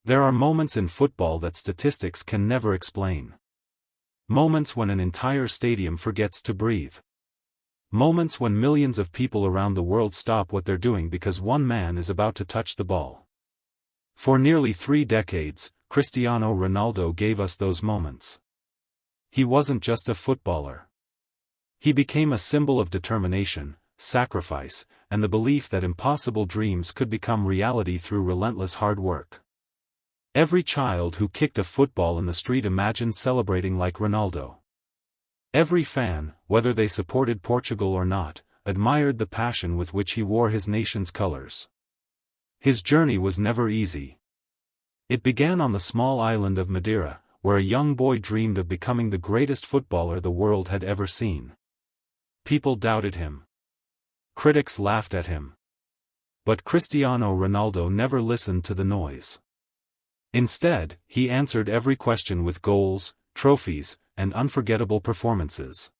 There are moments in football that statistics can never explain. Moments when an entire stadium forgets to breathe. Moments when millions of people around the world stop what they're doing because one man is about to touch the ball. For nearly 3 decades, Cristiano Ronaldo gave us those moments. He wasn't just a footballer. He became a symbol of determination, sacrifice, and the belief that impossible dreams could become reality through relentless hard work. Every child who kicked a football in the street imagined celebrating like Ronaldo. Every fan, whether they supported Portugal or not, admired the passion with which he wore his nation's colors. His journey was never easy. It began on the small island of Madeira, where a young boy dreamed of becoming the greatest footballer the world had ever seen. People doubted him. Critics laughed at him. But Cristiano Ronaldo never listened to the noise. Instead, he answered every question with goals, trophies, and unforgettable performances.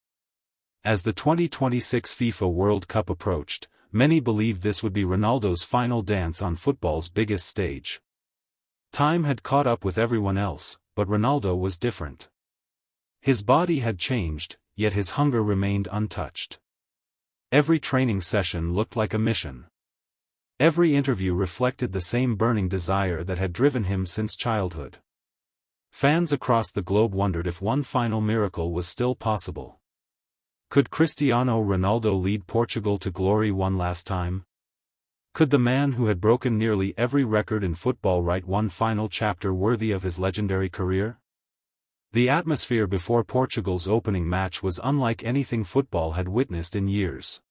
As the 2026 FIFA World Cup approached, many believed this would be Ronaldo's final dance on football's biggest stage. Time had caught up with everyone else, but Ronaldo was different. His body had changed, yet his hunger remained untouched. Every training session looked like a mission. Every interview reflected the same burning desire that had driven him since childhood. Fans across the globe wondered if one final miracle was still possible. Could Cristiano Ronaldo lead Portugal to glory one last time? Could the man who had broken nearly every record in football write one final chapter worthy of his legendary career? The atmosphere before Portugal's opening match was unlike anything football had witnessed in years.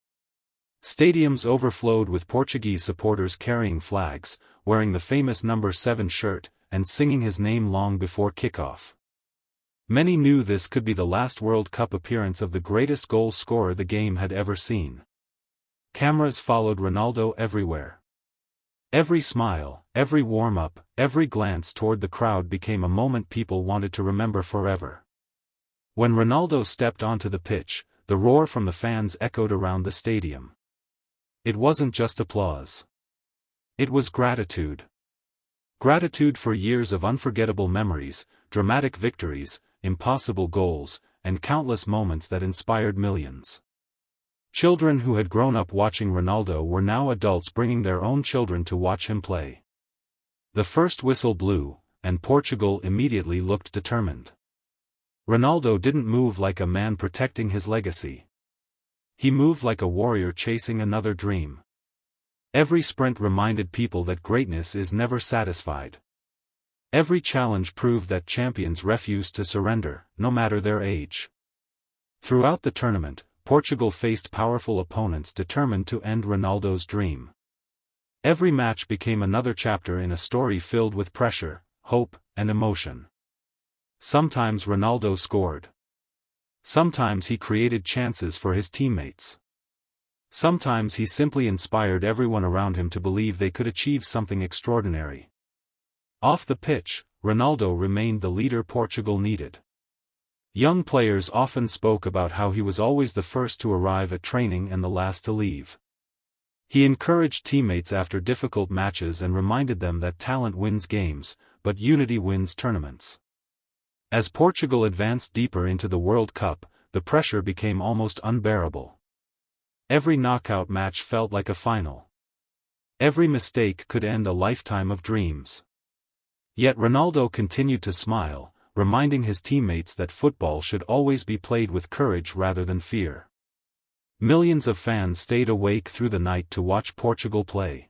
Stadiums overflowed with Portuguese supporters carrying flags, wearing the famous number 7 shirt, and singing his name long before kickoff. Many knew this could be the last World Cup appearance of the greatest goal scorer the game had ever seen. Cameras followed Ronaldo everywhere. Every smile, every warm-up, every glance toward the crowd became a moment people wanted to remember forever. When Ronaldo stepped onto the pitch, the roar from the fans echoed around the stadium. It wasn't just applause. It was gratitude. Gratitude for years of unforgettable memories, dramatic victories, impossible goals, and countless moments that inspired millions. Children who had grown up watching Ronaldo were now adults bringing their own children to watch him play. The first whistle blew, and Portugal immediately looked determined. Ronaldo didn't move like a man protecting his legacy. He moved like a warrior chasing another dream. Every sprint reminded people that greatness is never satisfied. Every challenge proved that champions refuse to surrender, no matter their age. Throughout the tournament, Portugal faced powerful opponents determined to end Ronaldo's dream. Every match became another chapter in a story filled with pressure, hope, and emotion. Sometimes Ronaldo scored. Sometimes he created chances for his teammates. Sometimes he simply inspired everyone around him to believe they could achieve something extraordinary. Off the pitch, Ronaldo remained the leader Portugal needed. Young players often spoke about how he was always the first to arrive at training and the last to leave. He encouraged teammates after difficult matches and reminded them that talent wins games, but unity wins tournaments. As Portugal advanced deeper into the World Cup, the pressure became almost unbearable. Every knockout match felt like a final. Every mistake could end a lifetime of dreams. Yet Ronaldo continued to smile, reminding his teammates that football should always be played with courage rather than fear. Millions of fans stayed awake through the night to watch Portugal play.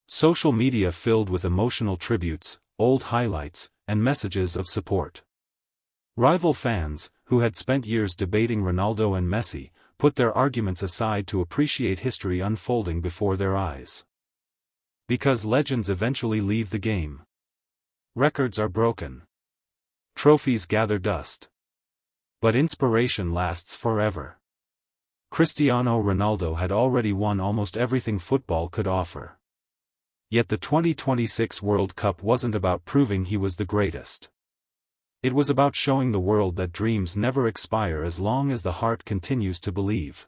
Social media filled with emotional tributes, old highlights, and messages of support. Rival fans, who had spent years debating Ronaldo and Messi, put their arguments aside to appreciate history unfolding before their eyes. Because legends eventually leave the game. Records are broken. Trophies gather dust. But inspiration lasts forever. Cristiano Ronaldo had already won almost everything football could offer. Yet the 2026 World Cup wasn't about proving he was the greatest. It was about showing the world that dreams never expire as long as the heart continues to believe.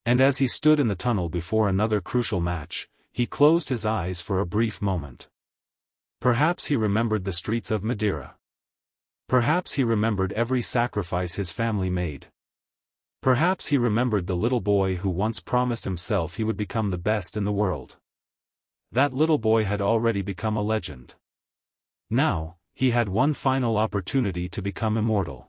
And as he stood in the tunnel before another crucial match, he closed his eyes for a brief moment. Perhaps he remembered the streets of Madeira. Perhaps he remembered every sacrifice his family made. Perhaps he remembered the little boy who once promised himself he would become the best in the world. That little boy had already become a legend. Now, he had one final opportunity to become immortal.